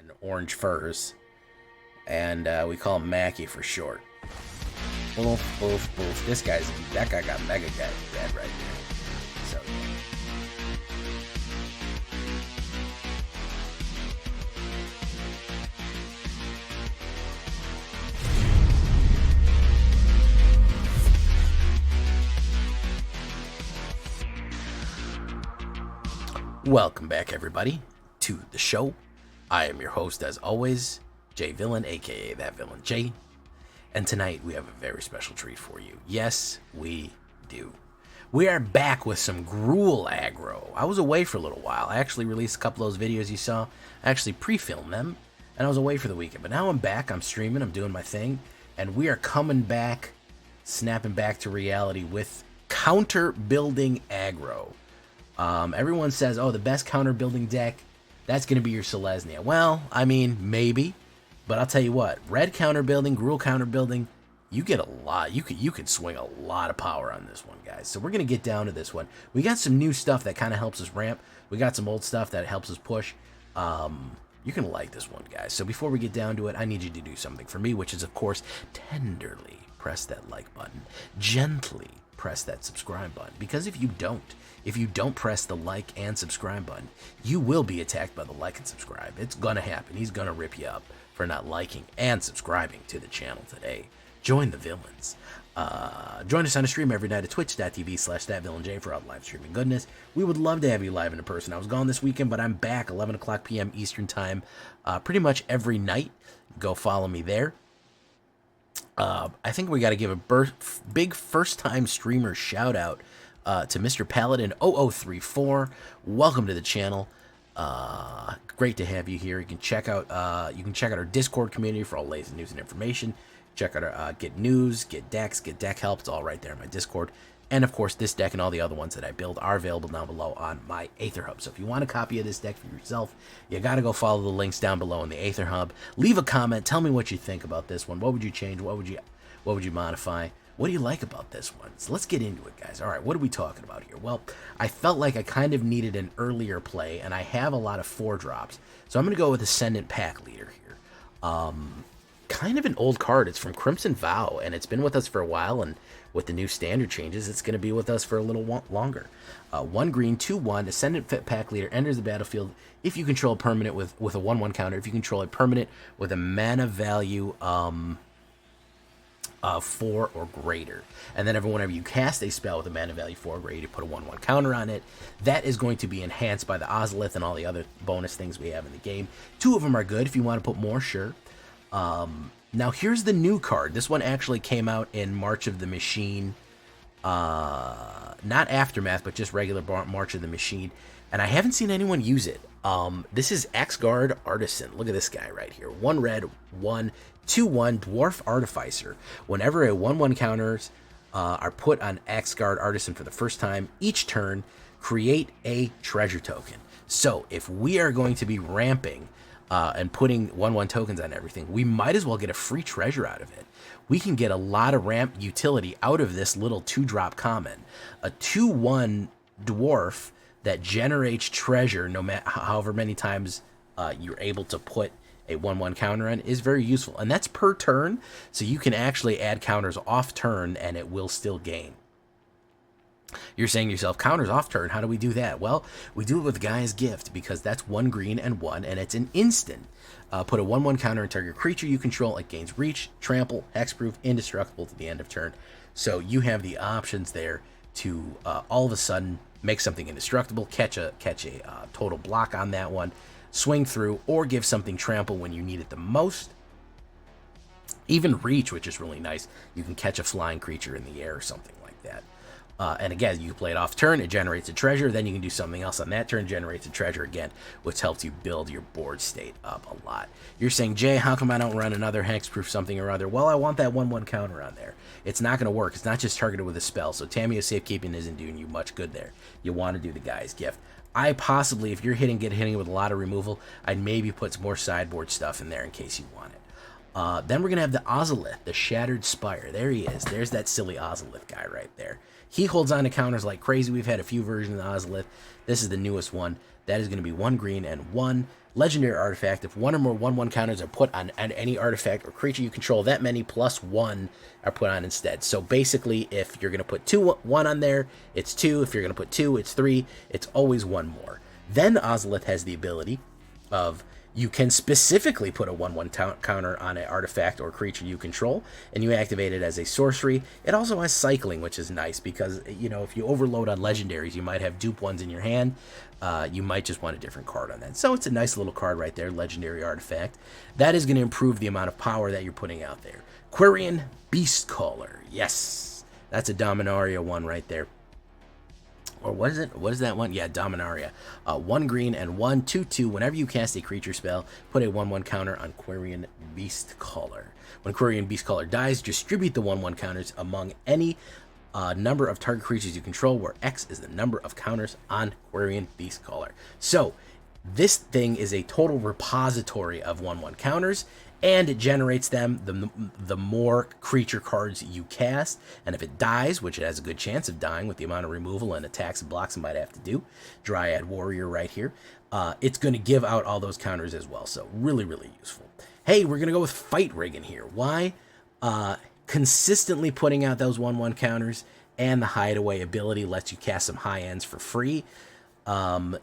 and orange furs, and we call him Mackie for short. Boof, boof, boof. That guy got mega dead right there. So, welcome back, everybody, to the show. I am your host, as always, Jay Villain, aka That Villain Jay. And tonight we have a very special treat for you. Yes, we do. We are back with some Gruul aggro. I was away for a little while. I actually released a couple of those videos you saw. I actually pre-filmed them, and I was away for the weekend. But now I'm back. I'm streaming. I'm doing my thing. And we are coming back, snapping back to reality with counter-building aggro. Everyone says, oh, the best counter-building deck, that's going to be your Selesnya. Well, I mean, maybe. But I'll tell you what, red counter building, Gruul counter building, you get a lot. You can swing a lot of power on this one, guys. So we're gonna get down to this one. We got some new stuff that kind of helps us ramp. We got some old stuff that helps us push. You're gonna like this one, guys. So before we get down to it, I need you to do something for me, which is, of course, tenderly press that like button, gently press that subscribe button. Because if you don't press the like and subscribe button, you will be attacked by the like and subscribe. It's gonna happen. He's gonna rip you up for not liking and subscribing to the channel today. Join the villains. Join us on a stream every night at twitch.tv/thatvillainj for all live streaming goodness. We would love to have you live in person. I was gone this weekend, but I'm back 11 o'clock p.m. Eastern time pretty much every night. Go follow me there. I think we got to give a big first-time streamer shout-out to Mr. Paladin 0034. Welcome to the channel. Great to have you here. You can check out our Discord community for all latest news and information. Check out our get news, get decks, get deck help. It's all right there in my Discord. And of course, this deck and all the other ones that I build are available down below on my AetherHub. So if you want a copy of this deck for yourself, you got to go follow the links down below in the AetherHub. Leave a comment. Tell me what you think about this one. What would you change? What would you modify? What do you like about this one? So let's get into it, guys. All right, what are we talking about here? Well, I felt like I kind of needed an earlier play, and I have a lot of 4-drops. So I'm going to go with Ascendant Pack Leader here. Kind of an old card. It's from Crimson Vow, and it's been with us for a while, and with the new standard changes, it's going to be with us for a little longer. 1 green, 2/1, Ascendant Pack Leader enters the battlefield if you control a permanent with a 1/1 counter. If you control a permanent with a mana value 4 or greater, and then whenever you cast a spell with a mana value 4 or greater, you put a 1/1 counter on it. That is going to be enhanced by the Ozolith and all the other bonus things we have in the game. 2 of them are good. If you want to put more, sure. Now here's the new card. This one actually came out in March of the Machine, not Aftermath, but just regular March of the Machine, and I haven't seen anyone use it. This is X-Guard Artisan. Look at this guy right here. 1 red, 1 2/1 Dwarf Artificer. Whenever a 1/1 counters are put on X-Guard Artisan for the first time each turn, create a treasure token. So if we are going to be ramping and putting 1/1 tokens on everything, we might as well get a free treasure out of it. We can get a lot of ramp utility out of this little 2-drop common. A 2/1 dwarf that generates treasure no matter however many times you're able to put a 1/1 counter on is very useful, and that's per turn, so you can actually add counters off turn and it will still gain. You're saying to yourself, counters off turn, how do we do that? Well, we do it with Guy's Gift, because that's 1 green and 1, and it's an instant. Put a 1/1 counter on target creature you control. It gains reach, trample, hexproof, indestructible to the end of turn. So you have the options there to all of a sudden make something indestructible, catch a total block on that one, swing through, or give something trample when you need it the most. Even reach, which is really nice. You can catch a flying creature in the air or something like that. And again, you play it off turn, it generates a treasure, then you can do something else on that turn, generates a treasure again, which helps you build your board state up a lot. You're saying, Jay, how come I don't run another hexproof something or other? Well, I want that 1/1 counter on there. It's not going to work. It's not just targeted with a spell, so Tamiyo Safekeeping isn't doing you much good there. You want to do the Guy's Gift. I possibly, if you're hitting with a lot of removal, I'd maybe put some more sideboard stuff in there in case you want it. Then we're going to have the Ozolith, the Shattered Spire. There he is. There's that silly Ozolith guy right there. He holds on to counters like crazy. We've had a few versions of Ozolith. This is the newest one. That is going to be 1 green and 1 legendary artifact. If 1 or more 1/1 counters are put on any artifact or creature you control, that many plus 1 are put on instead. So basically, if you're going to put 1 on there, it's 2. If you're going to put 2, it's 3. It's always 1 more. Then Ozolith has the ability of you can specifically put a 1/1 counter on an artifact or creature you control, and you activate it as a sorcery. It also has cycling, which is nice because, you know, if you overload on legendaries, you might have dupe ones in your hand. You might just want a different card on that. So it's a nice little card right there, legendary artifact. That is going to improve the amount of power that you're putting out there. Quirion Beastcaller. Yes, that's a Dominaria one right there. Or what is it? What is that one? Yeah, Dominaria. 1 green and 1, 2/2. Whenever you cast a creature spell, put a 1/1 counter on Quirion Beastcaller. When Quirion Beastcaller dies, distribute the 1/1 counters among any number of target creatures you control, where X is the number of counters on Quirion Beastcaller. So this thing is a total repository of 1/1 counters, and it generates them the more creature cards you cast. And if it dies, which it has a good chance of dying with the amount of removal and attacks and blocks it might have to do, Dryad Warrior right here, it's going to give out all those counters as well. So really, really useful. Hey, we're going to go with Fight Rig in here. Why? Consistently putting out those 1/1 counters, and the Hideaway ability lets you cast some high ends for free.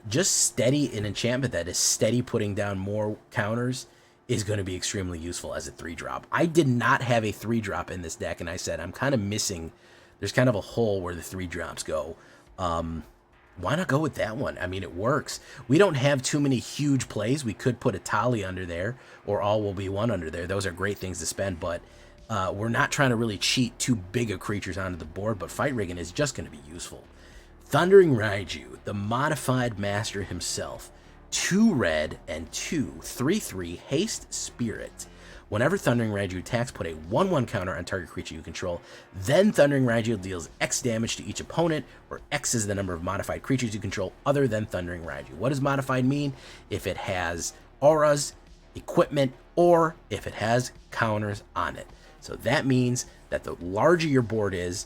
Just steady, an enchantment that is steady putting down more counters is going to be extremely useful as a 3-drop. I did not have a 3-drop in this deck, and I said I'm kind of missing, there's kind of a hole where the 3-drops go. Why not go with that one? I mean, it works. We don't have too many huge plays. We could put a Tali under there, or All Will Be One under there. Those are great things to spend, but we're not trying to really cheat too big of creatures onto the board, but Fight Rigging is just going to be useful. Thundering Raiju, the modified master himself. 2 red and 2, 3/3 haste spirit. Whenever Thundering Raiju attacks, put a 1/1 counter on target creature you control. Then Thundering Raiju deals X damage to each opponent, where X is the number of modified creatures you control other than Thundering Raiju. What does modified mean? If it has auras, equipment, or if it has counters on it. So that means that the larger your board is,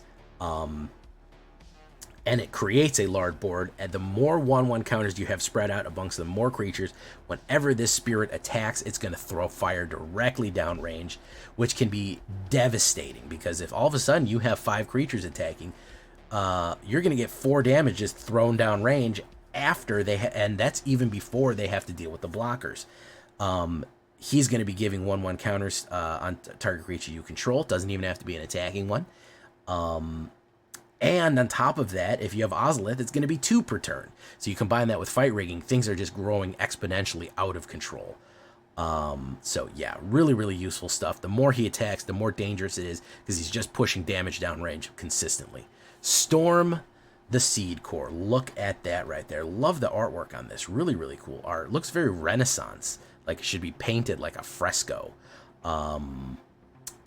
and it creates a large board, and the more 1/1 counters you have spread out amongst the more creatures, whenever this spirit attacks, it's going to throw fire directly downrange, which can be devastating, because if all of a sudden you have 5 creatures attacking, you're going to get 4 damage just thrown downrange after they, and that's even before they have to deal with the blockers. He's going to be giving 1/1 counters on target creature you control. It doesn't even have to be an attacking one. And on top of that, if you have Ozolith, it's going to be 2 per turn. So you combine that with Fight Rigging, things are just growing exponentially out of control. So yeah, really, really useful stuff. The more he attacks, the more dangerous it is, because he's just pushing damage downrange consistently. Storm the Seed Core. Look at that right there. Love the artwork on this. Really, really cool art. Looks very Renaissance, like it should be painted like a fresco.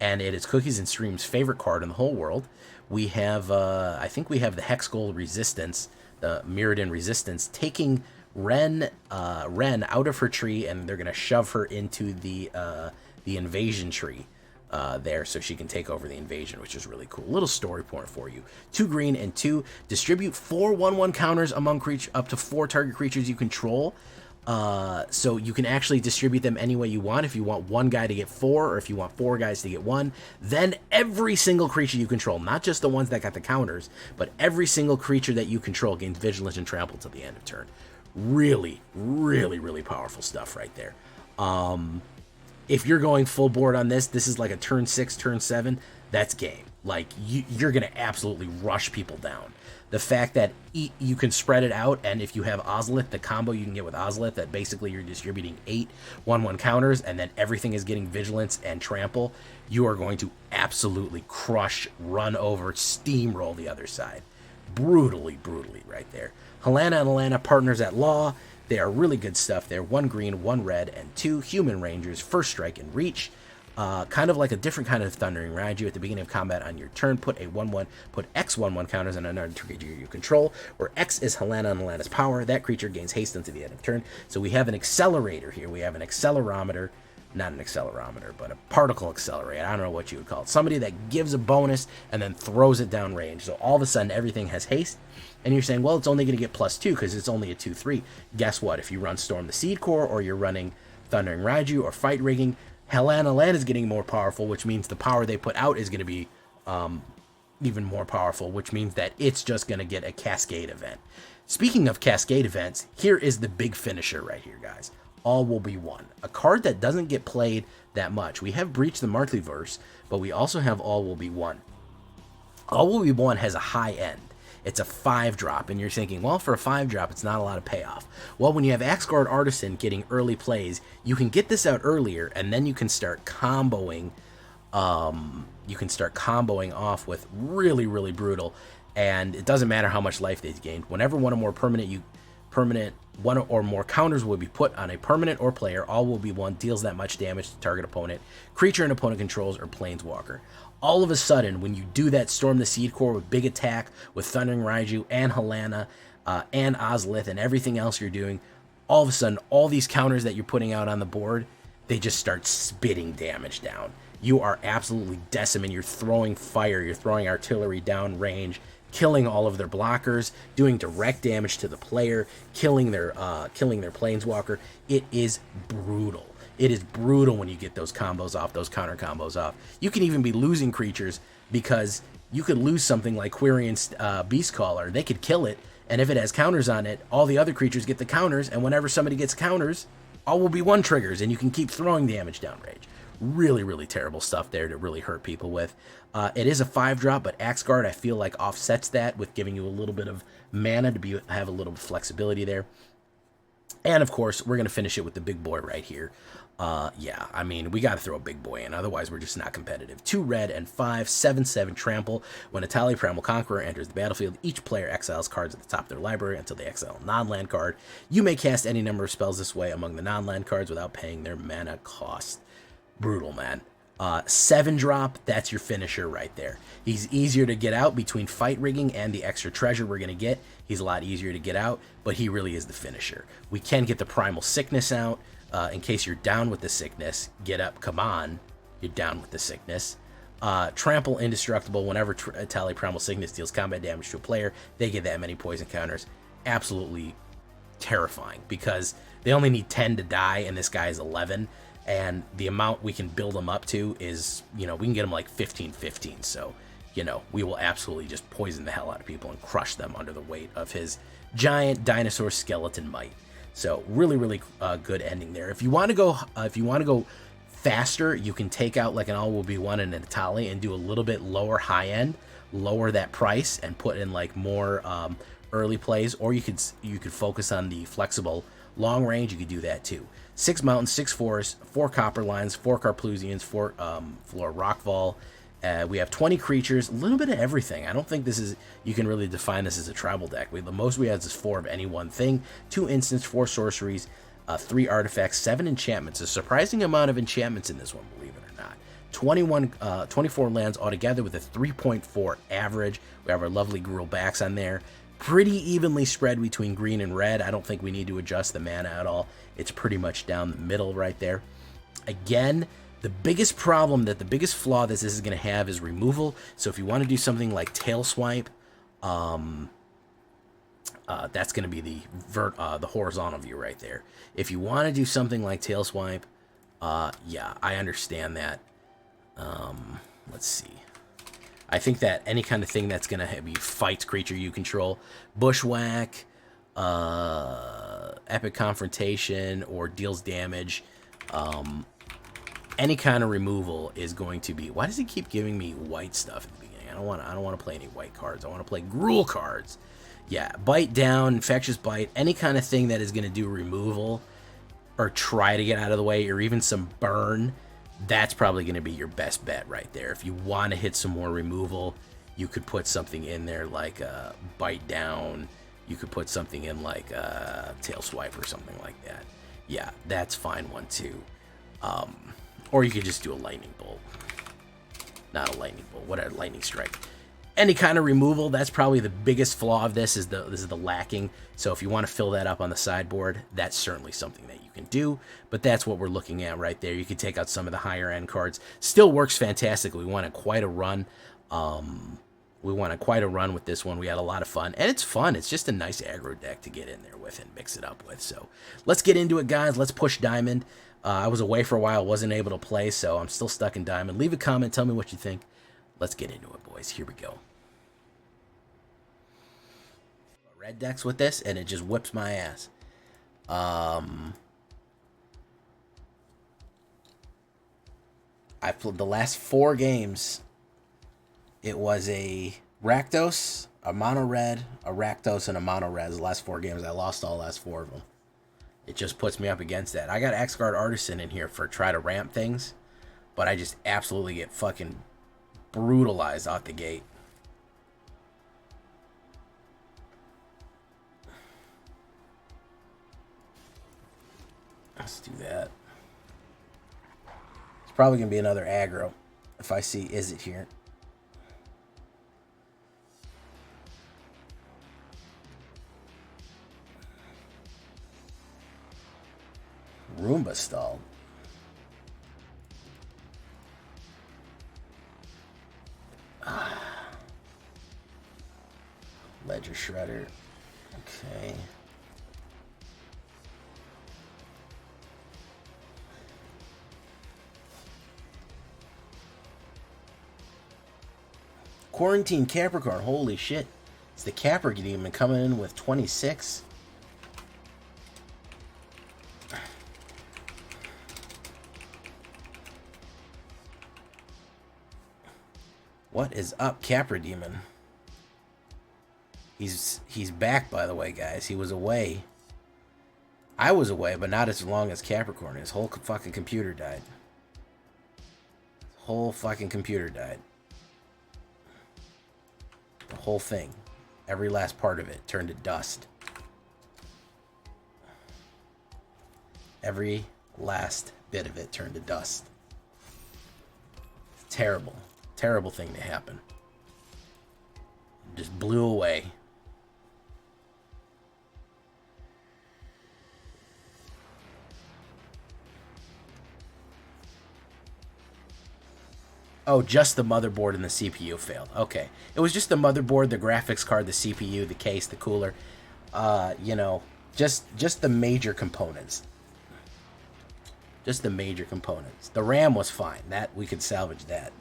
And it is Cookies and Stream's favorite card in the whole world. We have, I think we have the Hex Gold Resistance, the Mirrodin Resistance, taking Ren out of her tree, and they're going to shove her into the Invasion tree there, so she can take over the Invasion, which is really cool. Little story point for you. 2 green and 2. Distribute 4 1/1 counters among up to 4 target creatures you control. So you can actually distribute them any way you want. If you want 1 guy to get 4, or if you want 4 guys to get 1, then every single creature you control, not just the ones that got the counters, but every single creature that you control gains Vigilance and Trample till the end of turn. Really, really, really powerful stuff right there. If you're going full board on this, this is like a turn 6, turn 7, that's game. Like, you're going to absolutely rush people down. The fact that you can spread it out, and if you have Ozolith, the combo you can get with Ozolith, that basically you're distributing 8 1/1 counters, and then everything is getting Vigilance and Trample, you are going to absolutely crush, run over, steamroll the other side. Brutally, brutally right there. Helena and Alana, Partners at Law. They are really good stuff. They're 1 green, 1 red, and 2 Human Rangers, first strike and reach. Kind of like a different kind of Thundering Raiju. At the beginning of combat on your turn, put X 1/1 counters on another creature you control, where X is Helena and Alana's power. That creature gains haste until the end of turn. So we have an accelerator here. We have an accelerometer not an accelerometer, but a particle accelerator. I don't know what you would call it. Somebody that gives a bonus and then throws it down range. So all of a sudden everything has haste. And you're saying, well, it's only going to get +2 because it's only a 2/3. Guess what? If you run Storm the Seed Core, or you're running Thundering Raiju or Fight Rigging, Helana Land is getting more powerful, which means the power they put out is going to be even more powerful, which means that it's just going to get a Cascade event. Speaking of Cascade events, here is the big finisher right here, guys. All Will Be One. A card that doesn't get played that much. We have Breach the Multiverse, but we also have All Will Be One. All Will Be One has a high end. It's a 5-drop, and you're thinking, well, for a 5-drop, it's not a lot of payoff. Well, when you have Axguard Artisan getting early plays, you can get this out earlier, and then you can start comboing. Off with really, really brutal, and it doesn't matter how much life they've gained. Whenever one or more counters will be put on a permanent or player, All Will Be One deals that much damage to target opponent, creature an opponent controls, or planeswalker. All of a sudden, when you do that Storm the Seed Core with big attack, with Thundering Raiju and Helana and Ozlith and everything else you're doing, all of a sudden, all these counters that you're putting out on the board, they just start spitting damage down. You are absolutely decimating. You're throwing fire, you're throwing artillery down range, killing all of their blockers, doing direct damage to the player, killing their planeswalker. It is brutal. It is brutal when you get those combos off, those counter combos off. You can even be losing creatures because you could lose something like Quirion Beastcaller. They could kill it, and if it has counters on it, all the other creatures get the counters, and whenever somebody gets counters, All Will Be One triggers, and you can keep throwing damage down range. Really, really terrible stuff there to really hurt people with. It is a 5-drop, but Axguard, I feel like, offsets that with giving you a little bit of mana to have a little flexibility there. And, of course, we're going to finish it with the big boy right here. Yeah, I mean, we got to throw a big boy in, otherwise we're just not competitive. 2 red and 5, 7/7 trample. When a Primal Conqueror enters the battlefield, each player exiles cards at the top of their library until they exile a non-land card. You may cast any number of spells this way among the non-land cards without paying their mana cost. Brutal, man. 7-drop, that's your finisher right there. He's easier to get out between Fight Rigging and the extra treasure we're going to get. He's a lot easier to get out, but he really is the finisher. We can get the Primal Sickness out. In case you're down with the sickness, get up, come on. You're down with the sickness. Trample Indestructible. Whenever Tally Primal Sickness deals combat damage to a player, they get that many poison counters. Absolutely terrifying, because they only need 10 to die, and this guy's 11. And the amount we can build them up to is, we can get them like 15/15. So, we will absolutely just poison the hell out of people and crush them under the weight of his giant dinosaur skeleton might. So really, really good ending there. If you want to go, faster, you can take out like an All Will Be One and an Natali and do a little bit lower high end, lower that price, and put in like more early plays. Or you could focus on the flexible long range. You could do that too. 6 mountains, 6 forests, 4 copper lines, 4 Carplusians, 4 Rockfall. We have 20 creatures, a little bit of everything. I don't think you can really define this as a tribal deck. The most we have is 4 of any one thing, 2 instants, 4 sorceries, 3 artifacts, 7 enchantments. A surprising amount of enchantments in this one, believe it or not. 24 lands altogether with a 3.4 average. We have our lovely Gruul backs on there. Pretty evenly spread between green and red. I don't think we need to adjust the mana at all. It's pretty much down the middle right there. Again, the biggest flaw this is going to have is removal. So if you want to do something like Tail Swipe, that's going to be the horizontal view right there. If you want to do something like Tail Swipe, yeah, I understand that. Let's see. I think that any kind of thing that's going to be fights creature you control, Bushwhack, Epic Confrontation, or deals damage, any kind of removal is going to be... Why does he keep giving me white stuff at the beginning? I don't want to play any white cards. I want to play Gruul cards. Yeah, Bite Down, Infectious Bite, any kind of thing that is going to do removal or try to get out of the way, or even some burn. That's probably going to be your best bet right there. If you want to hit some more removal, you could put something in there like Bite Down. You could put something in like Tail Swipe or something like that. Yeah, that's fine one too. Or you could just do a Lightning Bolt. Not a Lightning Bolt, whatever, Lightning Strike. any kind of removal. That's probably the biggest flaw of this is the lacking. So if you want to fill that up on the sideboard, that's certainly something that you can do. But that's what we're looking at right there. You can take out some of the higher end cards. Still works fantastically. We wanted quite a run. We wanted quite a run with this one. We had a lot of fun, and it's fun. It's just a nice aggro deck to get in there with and mix it up with. So let's get into it, guys. Let's push Diamond. I was away for a while, wasn't able to play, so I'm still stuck in Diamond. Leave a comment, tell me what you think. Let's get into it, boys. Here we go. Red decks with this, and it just whips my ass. I played the last 4 games. It was a Rakdos, a Mono Red, a Rakdos, and a Mono Red. The last 4 games, I lost all the last 4 of them. It just puts me up against that. I got X-Guard Artisan in here for try to ramp things, but I just absolutely get fucking brutalized out the gate. Let's do that. It's probably going to be another aggro if I see Is It here. Roomba stalled. Ledger Shredder. Okay. Quarantine Capricorn. Holy shit. It's the Capra Demon coming in with 26. What is up, Capra Demon? He's back, by the way, guys. He was away. I was away, but not as long as Capricorn. His whole fucking computer died. His whole fucking computer died. The whole thing. Every last part of it turned to dust. Every last bit of it turned to dust. It's terrible. Terrible thing to happen. Just blew away. Oh, just the motherboard and the CPU failed. Okay. It was just the motherboard, the graphics card, the CPU, the case, the cooler. You know, just the major components. Just the major components. The RAM was fine. That we could salvage that.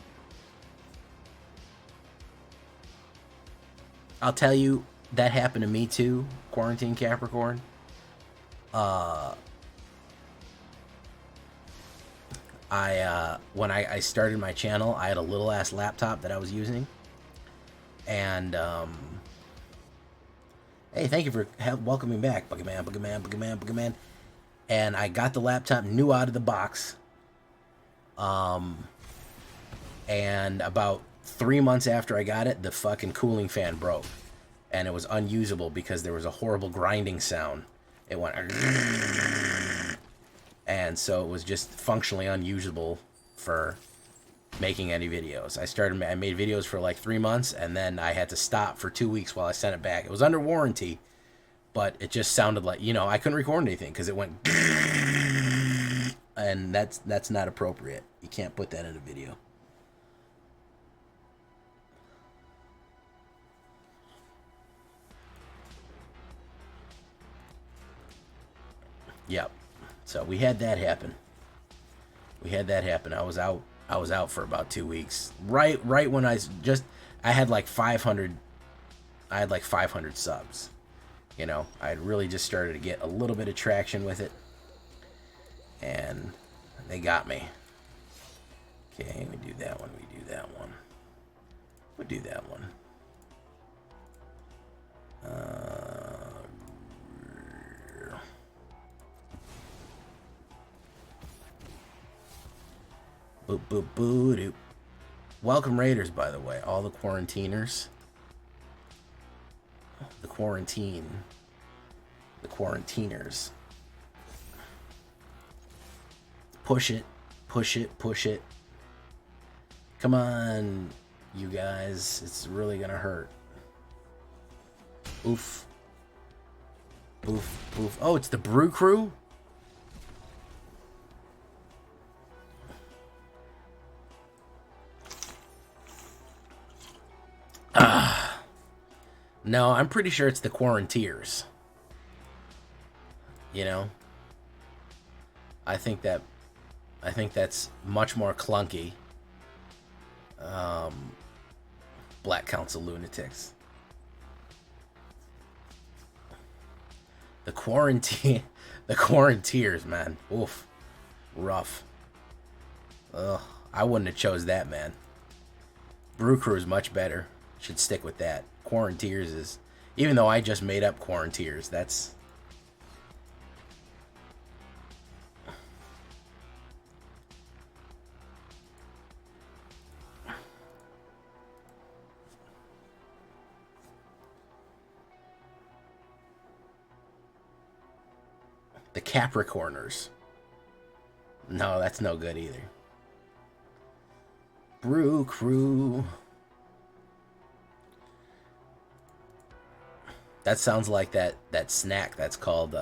I'll tell you, that happened to me too, Quarantine Capricorn. When I started my channel, I had a little ass laptop that I was using, and hey, thank you for welcoming back, Boogeyman. And I got the laptop new out of the box, and about 3 months after I got it, the fucking cooling fan broke, and it was unusable because there was a horrible grinding sound. It went. And so it was just functionally unusable for making any videos. I made videos for like 3 months, and then I had to stop for 2 weeks while I sent it back. It was under warranty, but it just sounded like, you know, I couldn't record anything because it went, and that's not appropriate. You can't put that in a video. Yep. So we had that happen. I was out for about 2 weeks. Right when I had like 500 subs. You know, I had really just started to get a little bit of traction with it. And they got me. Okay, we do that one. Boop, boop, boo, doop. Welcome, Raiders, by the way. All the quarantiners. The quarantiners. Push it. Come on. you guys. It's really gonna hurt. Oof. Oof. Oof. Oh, it's the Brew Crew? No, I'm pretty sure it's the Quaranteers. You know? I think that's much more clunky. Black Council Lunatics. The Quaranteers, man. Oof. Rough. Ugh. I wouldn't have chose that, man. Brew Crew is much better. Should stick with that. Quaranteers is... Even though I just made up Quaranteers, that's... The Capricorners. No, that's no good either. Brew Crew. That sounds like that snack that's called,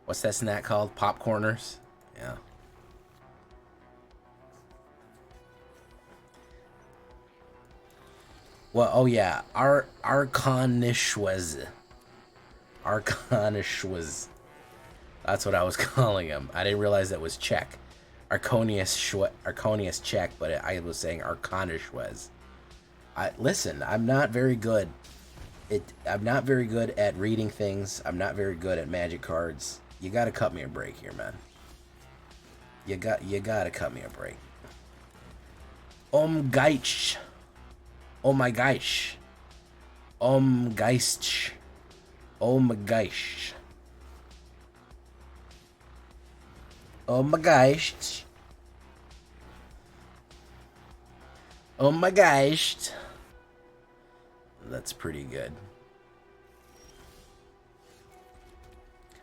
what's that snack called? Popcorners? Yeah. Well, oh yeah, Arconishwas. Arconishwas. That's what I was calling him. I didn't realize that was Czech. Arconius Czech, but I was saying Arconishwas. Listen, I'm not very good. I'm not very good at reading things. I'm not very good at magic cards. You gotta cut me a break here, man. You gotta cut me a break. Geist. Oh my gosh. Geist. Oh my gosh. Oh my gosh. Oh my gosh. That's pretty good.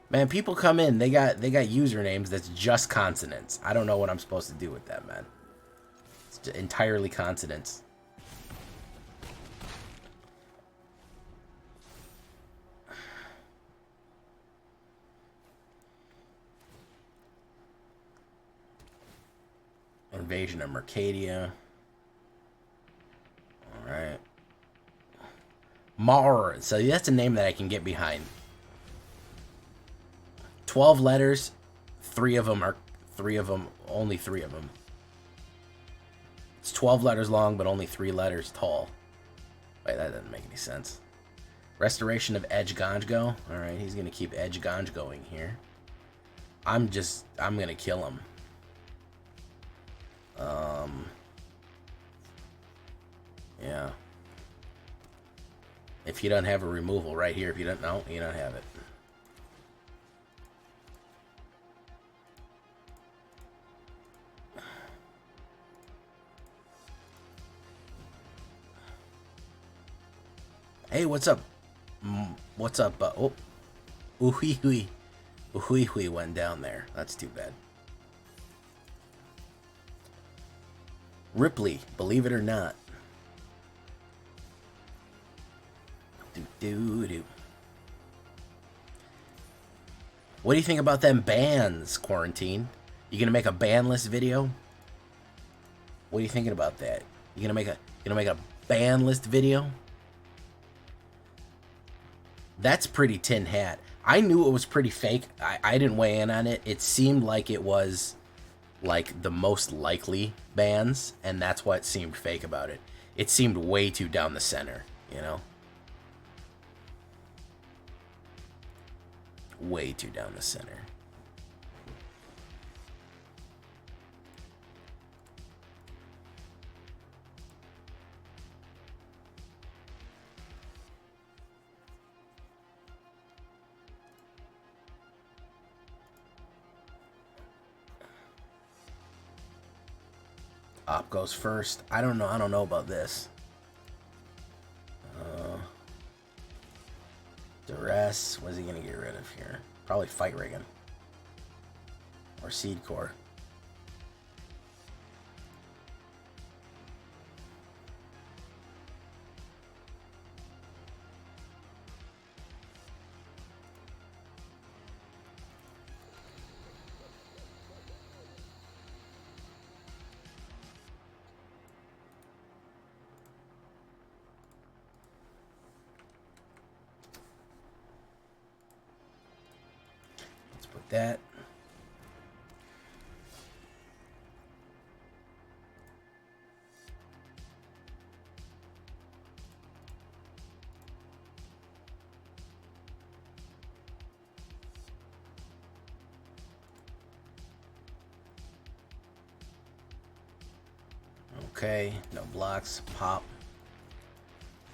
Man, people come in, they got usernames that's just consonants. I don't know what I'm supposed to do with that, man. It's entirely consonants. Invasion of Mercadia. Alright. Mar. So that's a name that I can get behind. 12 letters. Only three of them. It's 12 letters long, but only 3 letters tall. Wait, that doesn't make any sense. Restoration of Edge Ganjgo. Alright, he's gonna keep Edge Ganj going here. I'm gonna kill him. Yeah. If you don't have a removal right here, if you don't know, you don't have it. Hey, what's up? What's up? Oh, Uhui went down there. That's too bad. Ripley, believe it or not. What do you think about them bans, Quarantine? You gonna make a ban list video? What are you thinking about that? You gonna make a ban list video? That's pretty tin hat. I knew it was pretty fake. I didn't weigh in on it. It seemed like it was like the most likely bans, and that's what seemed fake about it. It seemed way too down the center, you know? Way too down the center. Op goes first. I don't know about this. Duress. What is he gonna get rid of here? Probably Fight Riggin. Or Seed Core. that. Okay, no blocks. Pop.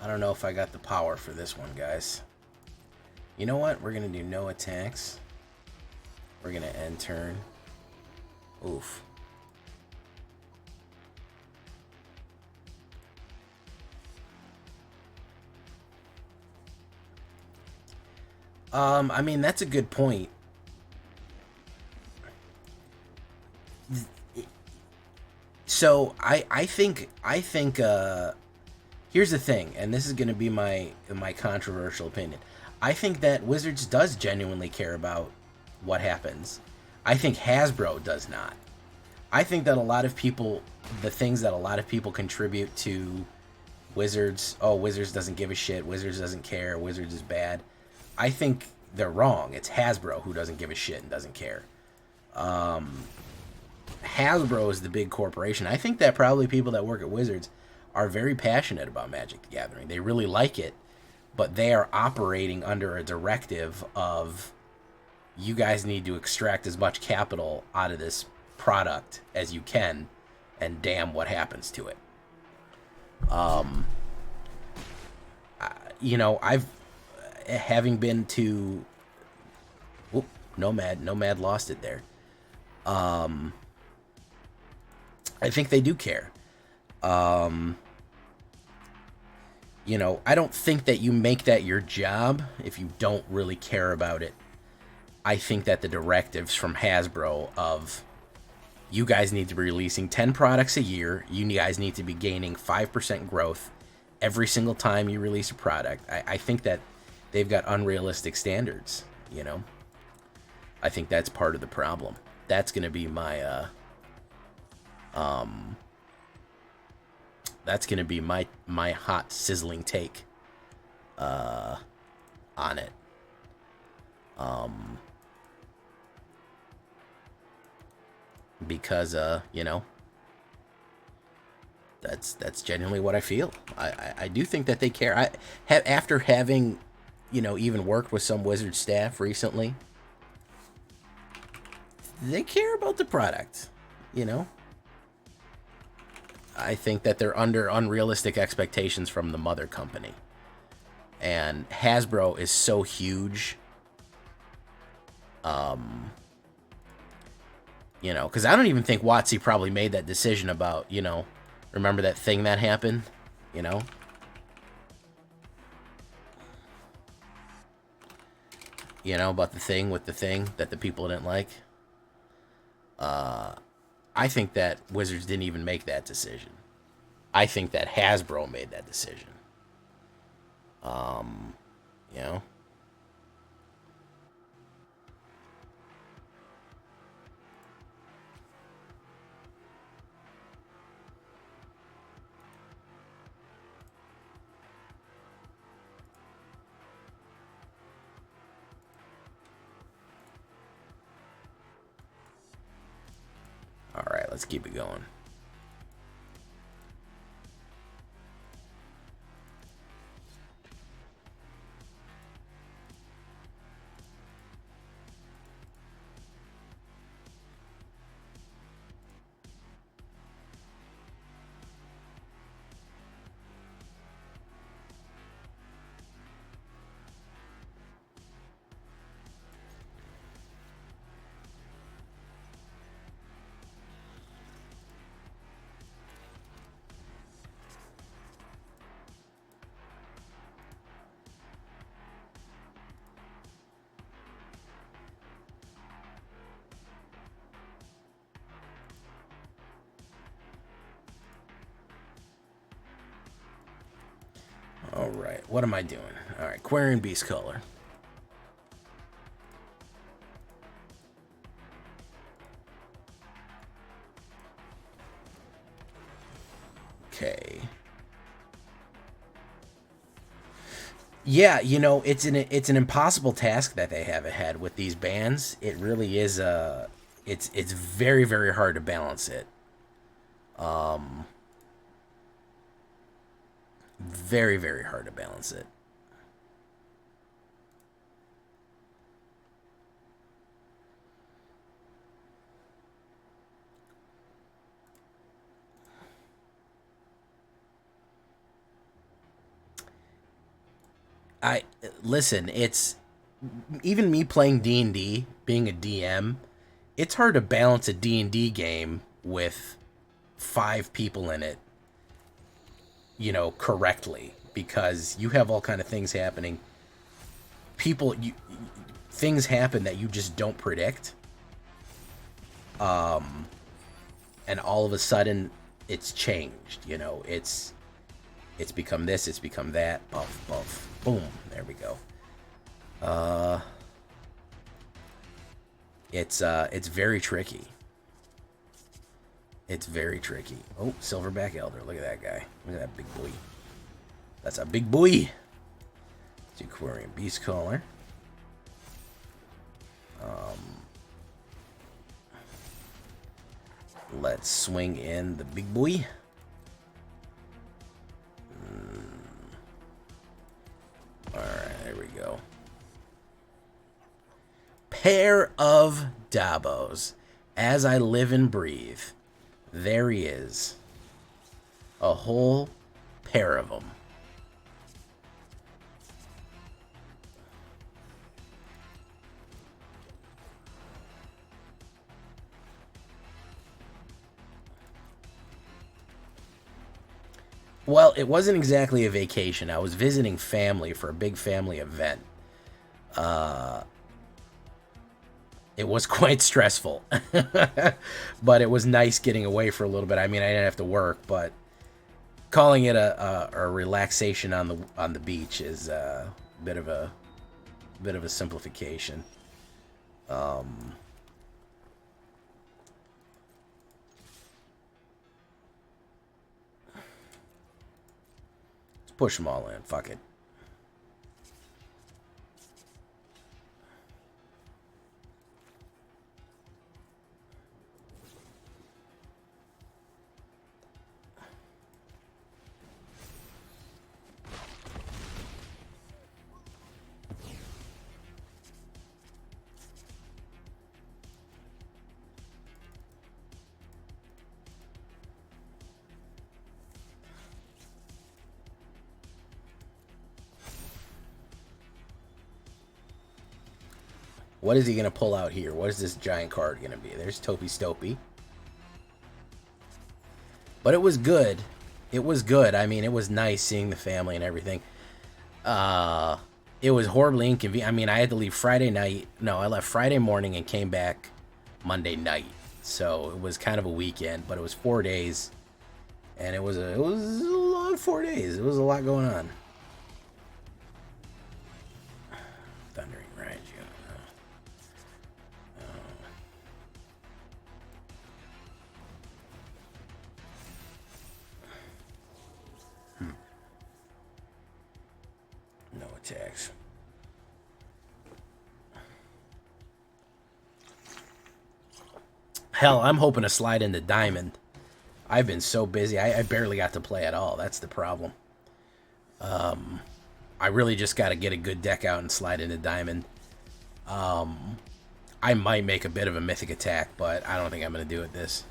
I don't know if I got the power for this one, guys. You know what? We're going to do no attacks. We're going to end turn. Oof. I mean, that's a good point. So I think here's the thing, and this is going to be my controversial opinion. I think that Wizards does genuinely care about what happens. I think Hasbro does not. I think that a lot of people, the things that a lot of people contribute to Wizards, oh, Wizards doesn't give a shit, Wizards doesn't care, Wizards is bad. I think they're wrong. It's Hasbro who doesn't give a shit and doesn't care. Hasbro is the big corporation. I think that probably people that work at Wizards are very passionate about Magic the Gathering. They really like it, but they are operating under a directive of you guys need to extract as much capital out of this product as you can, and damn what happens to it. You know, having been to Nomad lost it there. I think they do care. You know, I don't think that you make that your job if you don't really care about it. I think that the directives from Hasbro of you guys need to be releasing 10 products a year, you guys need to be gaining 5% growth every single time you release a product. I think that they've got unrealistic standards, you know? I think that's part of the problem. That's going to be my that's going to be my hot sizzling take on it. Because you know, that's genuinely what I feel. I do think that they care. After having, you know, even worked with some Wizard staff recently, they care about the product, you know. I think that they're under unrealistic expectations from the mother company. And Hasbro is so huge. You know, because I don't even think WotC probably made that decision about, you know, remember that thing that happened, you know? You know, about the thing with the thing that the people didn't like. I think that Wizards didn't even make that decision. I think that Hasbro made that decision. You know? All right, let's keep it going. All right, what am I doing? All right, Quarian Beast Color. Okay. Yeah, you know, it's an impossible task that they have ahead with these bans. It really is it's very very hard to balance it. Very very hard to balance it. I listen, it's even me playing D&D, being a DM, it's hard to balance a D&D game with 5 people in it, you know, correctly because you have all kind of things happening. People you things happen that you just don't predict. And all of a sudden it's changed, you know. It's become this, it's become that, buff, buff, boom, there we go. It's very tricky. It's very tricky. Oh, Silverback Elder. Look at that guy. Look at that big boy. That's a big boy. It's Aquarium Beast Caller. Let's swing in the big boy. Alright, there we go. Pair of Dabos. As I live and breathe. There he is. A whole pair of them. Well, it wasn't exactly a vacation. I was visiting family for a big family event. It was quite stressful, but it was nice getting away for a little bit. I mean, I didn't have to work, but calling it a relaxation on the beach is a bit of a simplification. Let's push them all in. Fuck it. What is he going to pull out here? What is this giant card going to be? There's Topi Stopey. But it was good. It was good. I mean, it was nice seeing the family and everything. It was horribly inconvenient. I mean, I had to leave Friday night. No, I left Friday morning and came back Monday night. So it was kind of a weekend, but it was 4 days. And it was a long 4 days. It was a lot going on. Thundering Rage. No attacks. Hell, I'm hoping to slide into Diamond. I've been so busy. I barely got to play at all. That's the problem. I really just got to get a good deck out and slide into Diamond. I might make a bit of a Mythic attack, but I don't think I'm going to do it this.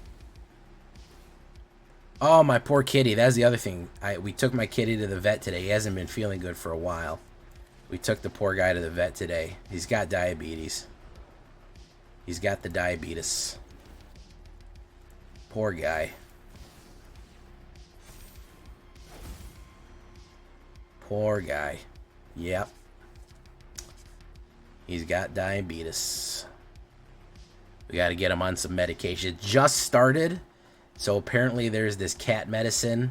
Oh, my poor kitty. That's the other thing. We took my kitty to the vet today. He hasn't been feeling good for a while. We took the poor guy to the vet today. He's got diabetes. He's got the diabetes. Poor guy. Poor guy. Yep. He's got diabetes. We got to get him on some medication. It just started. So apparently there's this cat medicine.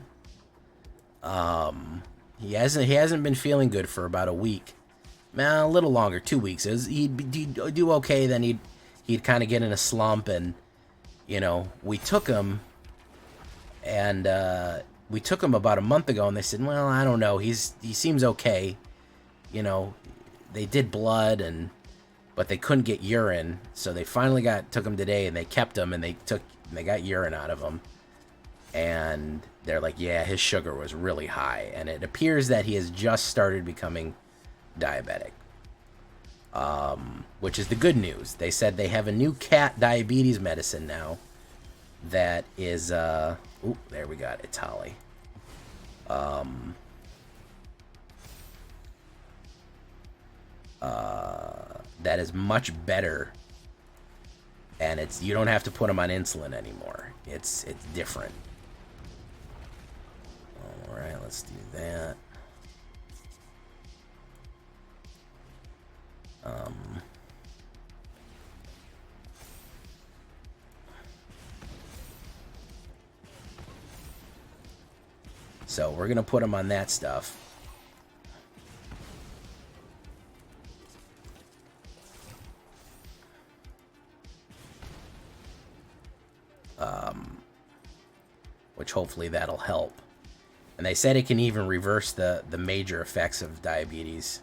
He hasn't been feeling good for about a week. A little longer, 2 weeks. He'd do okay, then he'd kind of get in a slump, and you know, we took him about a month ago, and they said, well, I don't know, he seems okay. you know, they did blood but they couldn't get urine, so they finally took him today, and they kept him, and they got urine out of him, and they're like, yeah, his sugar was really high, and it appears that he has just started becoming diabetic, which is the good news. They said they have a new cat diabetes medicine now that is, there we got it, Holly. That is much better, and you don't have to put him on insulin anymore. It's different. All right, let's do that. So we're gonna put him on that stuff. Which hopefully that'll help. And they said it can even reverse the major effects of diabetes.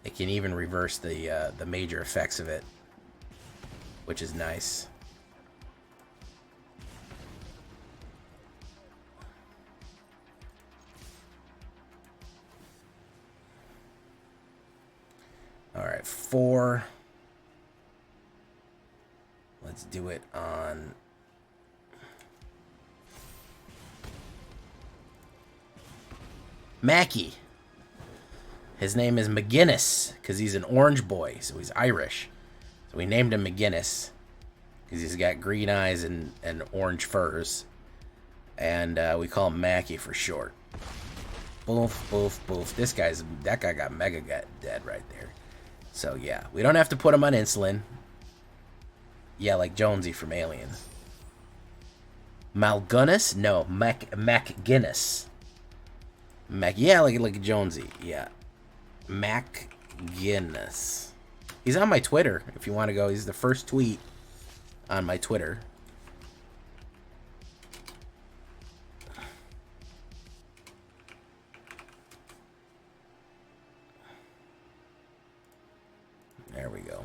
It can even reverse the major effects of it, which is nice. All right, 4. Let's do it on Mackie. His name is McGinnis because he's an orange boy, so he's Irish. So we named him McGinnis because he's got green eyes and orange furs. And we call him Mackie for short. Boof, boof, boof. That guy got mega dead right there. So yeah, we don't have to put him on insulin. Yeah, like Jonesy from Alien. Malgunnis? No, MacGuinness. Yeah, like Jonesy. Yeah. MacGuinness. He's on my Twitter, if you want to go. He's the first tweet on my Twitter. There we go.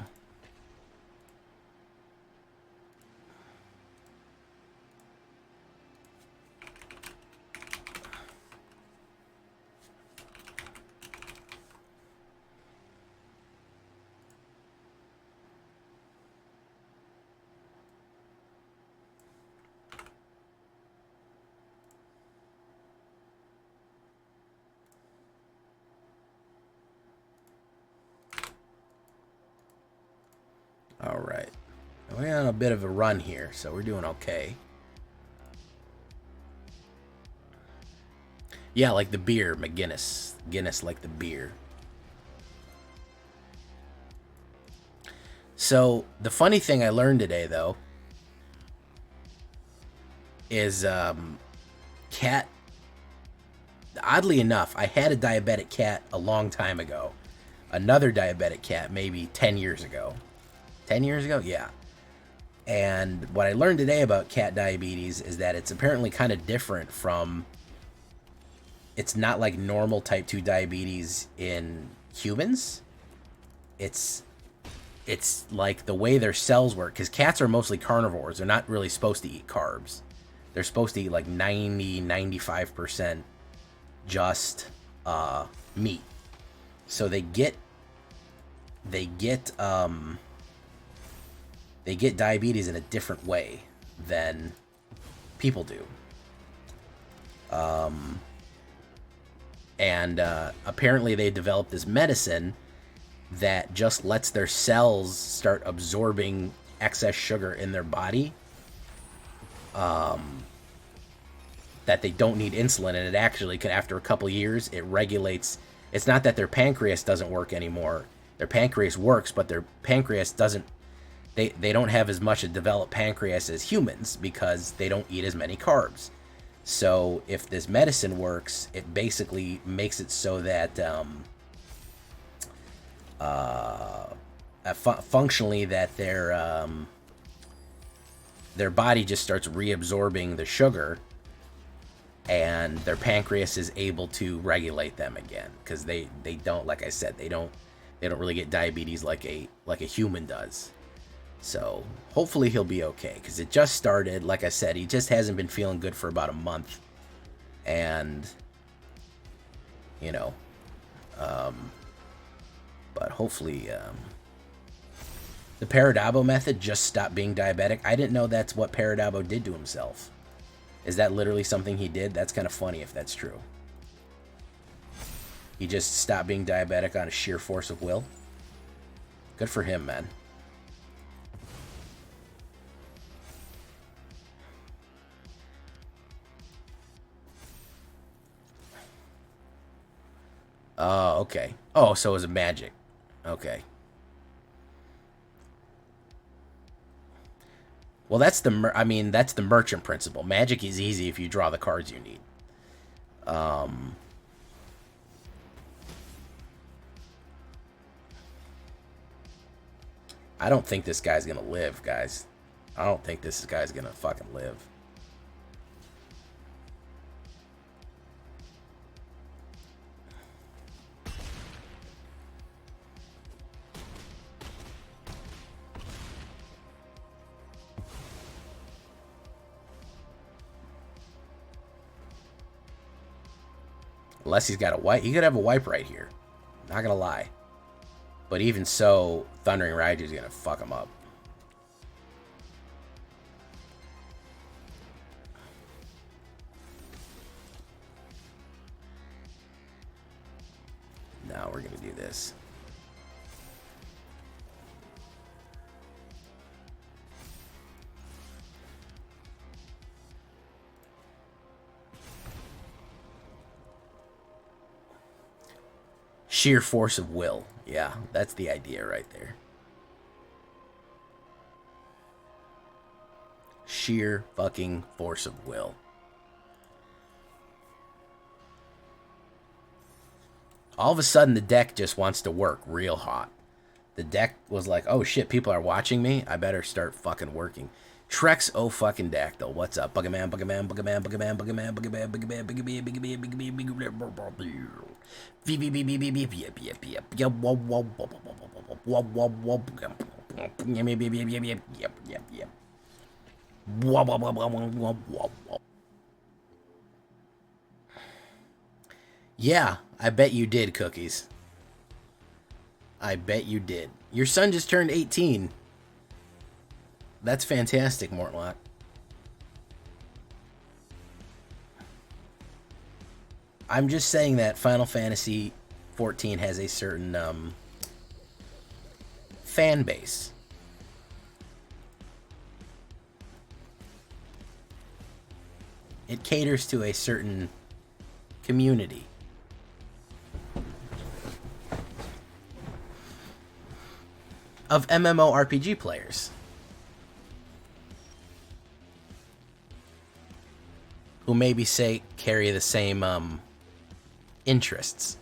All right. We're on a bit of a run here, so we're doing okay. Yeah, like the beer, McGinnis. Guinness like the beer. So, the funny thing I learned today, though, is cat... Oddly enough, I had a diabetic cat a long time ago. Another diabetic cat maybe 10 years ago. 10 years ago? Yeah. And what I learned today about cat diabetes is that it's apparently kind of different from... It's not like normal type 2 diabetes in humans. It's like the way their cells work, because cats are mostly carnivores. They're not really supposed to eat carbs. They're supposed to eat like 95% just meat. So they get diabetes in a different way than people do. And apparently they developed this medicine that just lets their cells start absorbing excess sugar in their body. That they don't need insulin, and it actually can, after a couple years, it regulates. It's not that their pancreas doesn't work anymore. Their pancreas works, but their pancreas doesn't. They don't have as much a developed pancreas as humans because they don't eat as many carbs. So if this medicine works, it basically makes it so that functionally that their body just starts reabsorbing the sugar and their pancreas is able to regulate them again, because they don't, like I said, they don't really get diabetes like a human does. So hopefully he'll be okay, because it just started. Like I said, he just hasn't been feeling good for about a month, and you know, but hopefully the Paradabo method just stopped being diabetic. I didn't know that's what Paradabo did to himself. Is that literally something he did? That's kind of funny if that's true. He just stopped being diabetic on a sheer force of will. Good for him, man. Oh, okay. Oh, so it was a magic. Okay. Well, that's that's the merchant principle. Magic is easy if you draw the cards you need. I don't think this guy's gonna live, guys. I don't think this guy's gonna fucking live. Unless he's got a wipe. He could have a wipe right here. Not gonna lie. But even so, Thundering Raiju is gonna fuck him up. Now we're gonna do this. Sheer force of will. Yeah, that's the idea right there. Sheer fucking force of will. All of a sudden, the deck just wants to work real hot. The deck was like, oh shit, people are watching me. I better start fucking working. Trex oh fucking Dactyl. What's up? Buggerman, Buggerman, Buggerman, Buggerman, Buggerman, Buggerman, Buggerman, Buggerman, Buggerman, Buggerman. Yeah, I bet you did, Cookies. I bet you did. Your son just turned 18. That's fantastic, Mortlock. I'm just saying that Final Fantasy 14 has a certain fan base. It caters to a certain community. Of MMORPG players. Who maybe say carry the same interests.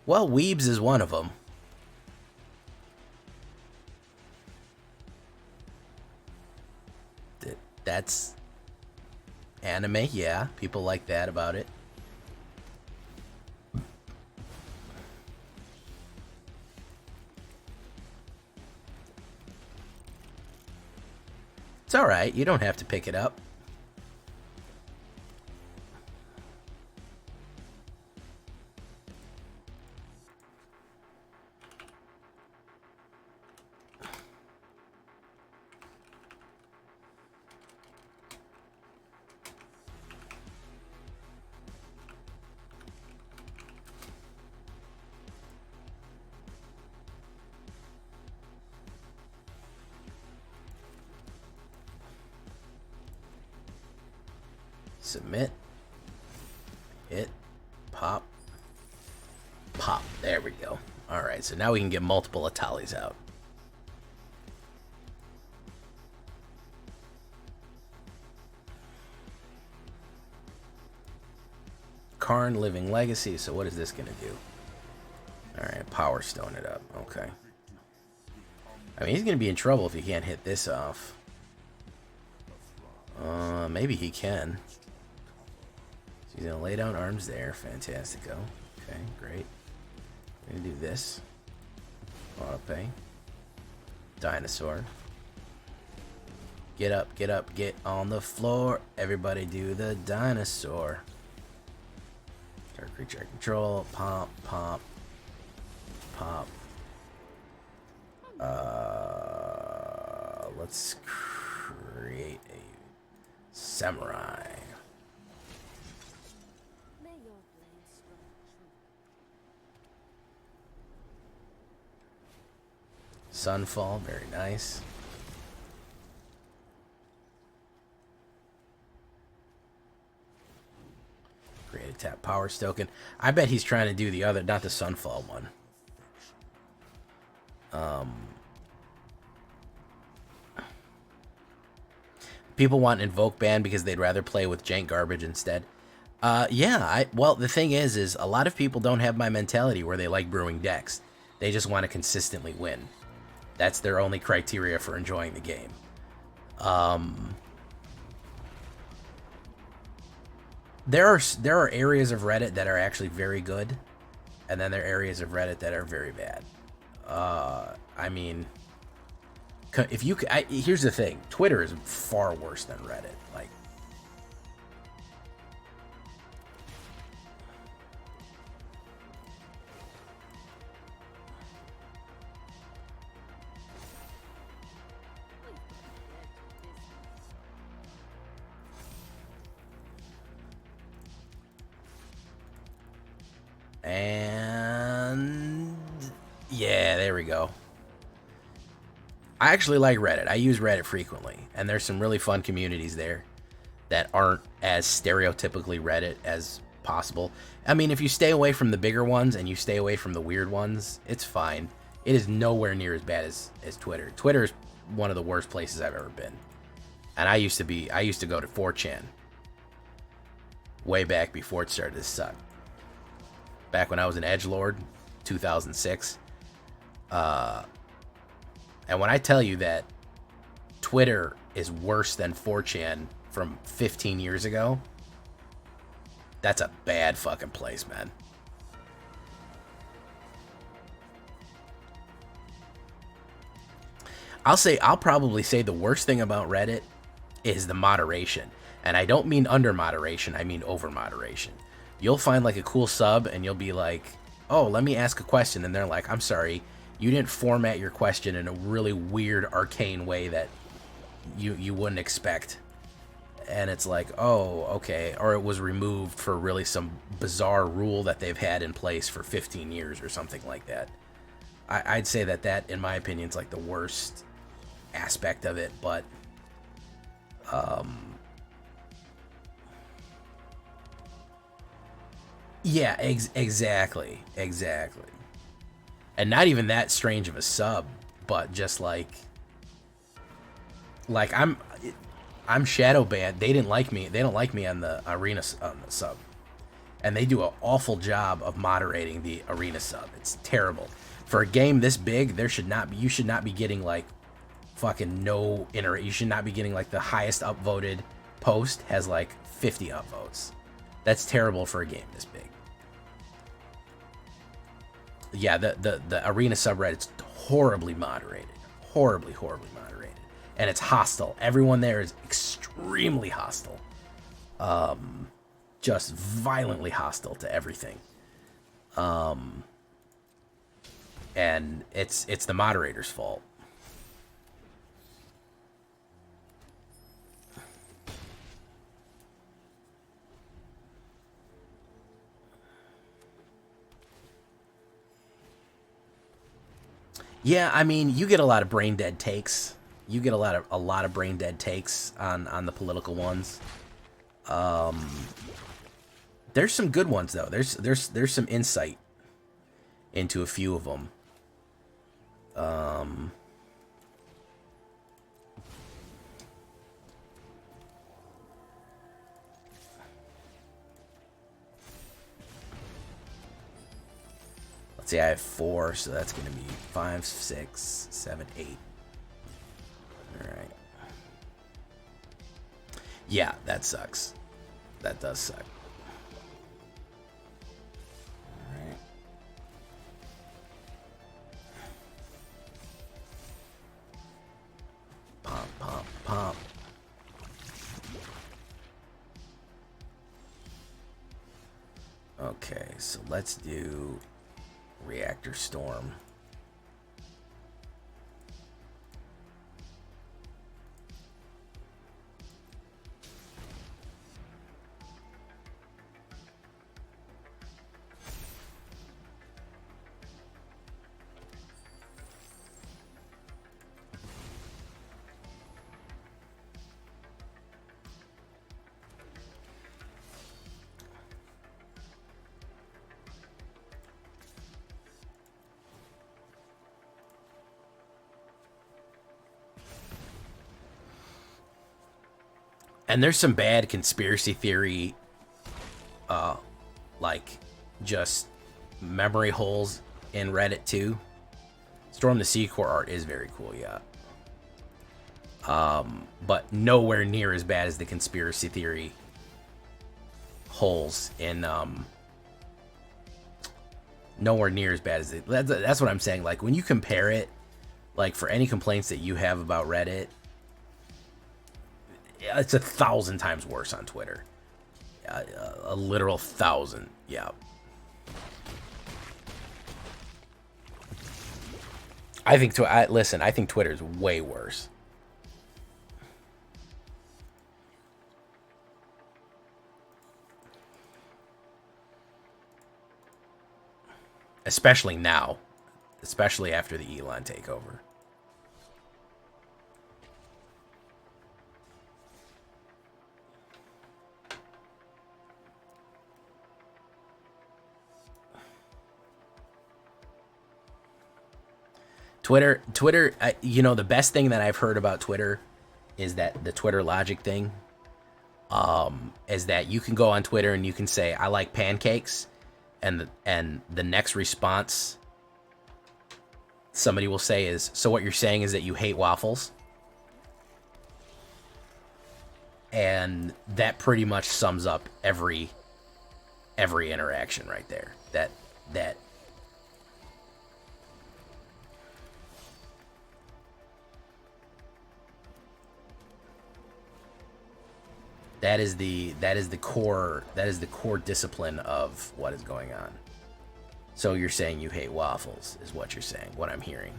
Well, Weebs is one of them. That's anime, yeah. People like that about it. It's alright, you don't have to pick it up. Submit. Hit. Pop. Pop. There we go. Alright, so now we can get multiple Atalis out. Karn, Living Legacy. So what is this going to do? Alright, Power Stone it up. Okay. I mean, he's going to be in trouble if he can't hit this off. Maybe he can. So he's going to lay down arms there. Fantastico. Okay, great. Going to do this. Autopay. Dinosaur. Get up, get on the floor. Everybody do the dinosaur. Start creature control. Pop, pop, pop. Let's create a samurai. Sunfall, very nice. Create a tap power token. I bet he's trying to do the other, not the Sunfall one. People want Invoke ban because they'd rather play with jank garbage instead. Yeah, well, the thing is a lot of people don't have my mentality where they like brewing decks. They just want to consistently win. That's their only criteria for enjoying the game. There are areas of Reddit that are actually very good, and then there are areas of Reddit that are very bad. I mean, if you here's the thing, Twitter is far worse than Reddit. Like, and yeah, there we go. I actually like Reddit. I use Reddit frequently, and there's some really fun communities there that aren't as stereotypically Reddit as possible. I mean, if you stay away from the bigger ones and you stay away from the weird ones, it's fine. It is nowhere near as bad as Twitter. Twitter is one of the worst places I've ever been. And I used to go to 4chan way back before it started to suck. Back when I was an edgelord, 2006. And when I tell you that Twitter is worse than 4chan from 15 years ago, that's a bad fucking place, man. I'll probably say the worst thing about Reddit is the moderation. And I don't mean under moderation, I mean over moderation. You'll find like a cool sub and you'll be like, oh, let me ask a question. And they're like, I'm sorry, you didn't format your question in a really weird, arcane way that you wouldn't expect. And it's like, oh, okay. Or it was removed for really some bizarre rule that they've had in place for 15 years or something like that. I'd say that, in my opinion, is like the worst aspect of it. But, yeah, exactly. And not even that strange of a sub, but just like I'm shadow banned. They didn't like me. They don't like me on the arena sub, and they do an awful job of moderating the arena sub. It's terrible for a game this big. You should not be getting like fucking no You should not be getting like the highest upvoted post has like 50 upvotes. That's terrible for a game this big. Yeah, the arena subreddit's horribly moderated. Horribly moderated. And it's hostile. Everyone there is extremely hostile. Just violently hostile to everything. And it's the moderator's fault. Yeah, I mean, you get a lot of brain dead takes. You get a lot of brain dead takes on the political ones. There's some good ones though. There's some insight into a few of them. See, I have 4, so that's going to be 5, 6, 7, 8. All right. Yeah, that sucks. That does suck. All right. Pump, pump, pump. Okay, so let's do Reactor Storm. And there's some bad conspiracy theory, like just memory holes in Reddit too. Storm the Sea Core art is very cool, yeah. But nowhere near as bad as the conspiracy theory holes in, nowhere near as bad as it. That's what I'm saying. Like when you compare it, like for any complaints that you have about Reddit, it's 1,000 times worse on Twitter. A literal 1,000. Yeah. I think listen, I think Twitter's way worse. Especially now. Especially after the Elon takeover. Twitter, you know, the best thing that I've heard about Twitter is that the Twitter logic thing, is that you can go on Twitter and you can say, I like pancakes, and the next response somebody will say is, so what you're saying is that you hate waffles? And that pretty much sums up every interaction right there. That is the core discipline of what is going on. So you're saying you hate waffles is what you're saying, what I'm hearing.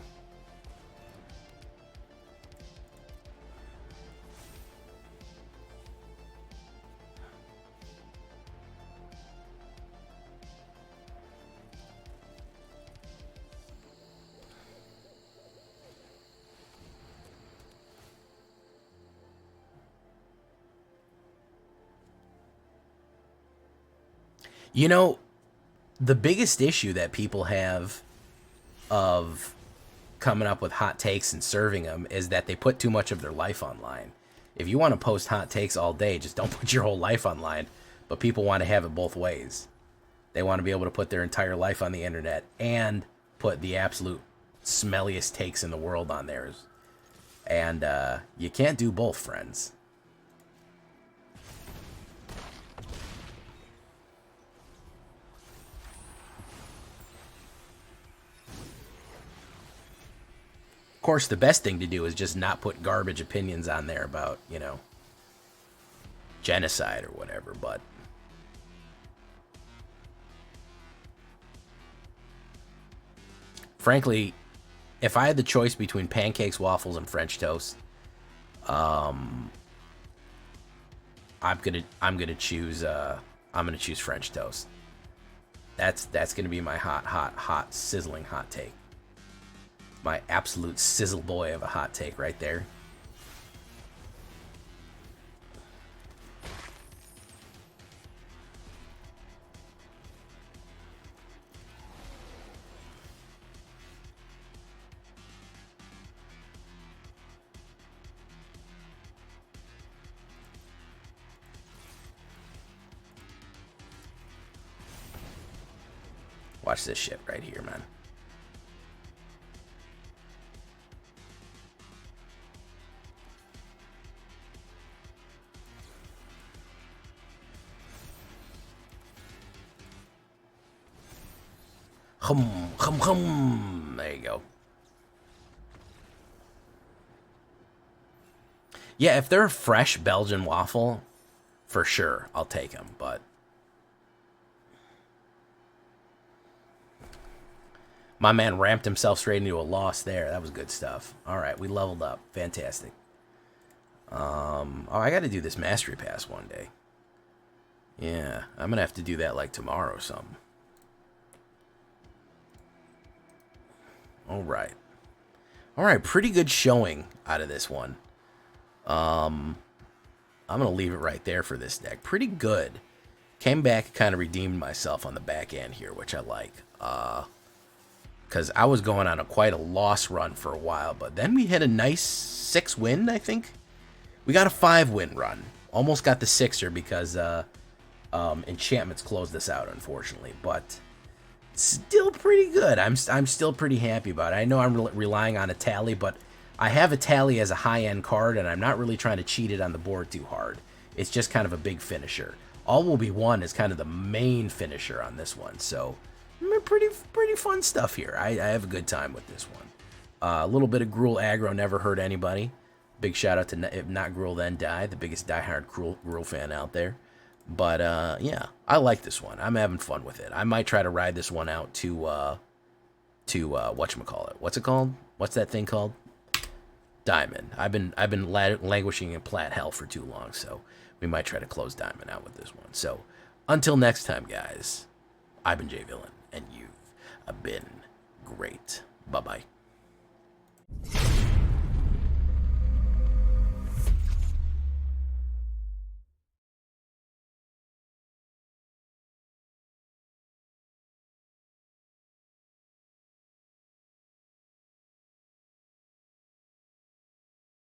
You know, the biggest issue that people have of coming up with hot takes and serving them is that they put too much of their life online. If you want to post hot takes all day, just don't put your whole life online. But people want to have it both ways. They want to be able to put their entire life on the internet and put the absolute smelliest takes in the world on theirs. And you can't do both, friends. Of course, the best thing to do is just not put garbage opinions on there about, you know, genocide or whatever, but frankly, if I had the choice between pancakes, waffles, and French toast, I'm gonna choose French toast. That's gonna be my hot sizzling hot take. My absolute sizzle boy of a hot take right there. Watch this shit right here, man. Hum, hum, hum. There you go. Yeah, if they're a fresh Belgian waffle, for sure, I'll take them, but... My man ramped himself straight into a loss there. That was good stuff. All right, we leveled up. Fantastic. Oh, I got to do this Mastery Pass one day. Yeah, I'm going to have to do that like tomorrow or something. All right. All right, pretty good showing out of this one. I'm going to leave it right there for this deck. Pretty good. Came back, kind of redeemed myself on the back end here, which I like. Because I was going on quite a loss run for a while, but then we had a nice 6-win, I think. We got a 5-win run. Almost got the 6er because enchantments closed us out, unfortunately. But still pretty good. I'm still pretty happy about it. I know I'm relying on a tally, but I have a tally as a high-end card, and I'm not really trying to cheat it on the board too hard. It's just kind of a big finisher. All will be won is kind of the main finisher on this one, so pretty fun stuff here. I have a good time with this one. A little bit of Gruul aggro never hurt anybody. Big shout out to If Not Gruul Then Die, the biggest diehard Gruul fan out there. But yeah, I like this one. I'm having fun with it. I might try to ride this one out to whatchamacallit. What's it called? What's that thing called? Diamond. I've been languishing in plat hell for too long, so we might try to close Diamond out with this one. So until next time, guys, I've been Jay Villain, and you've been great. Bye-bye.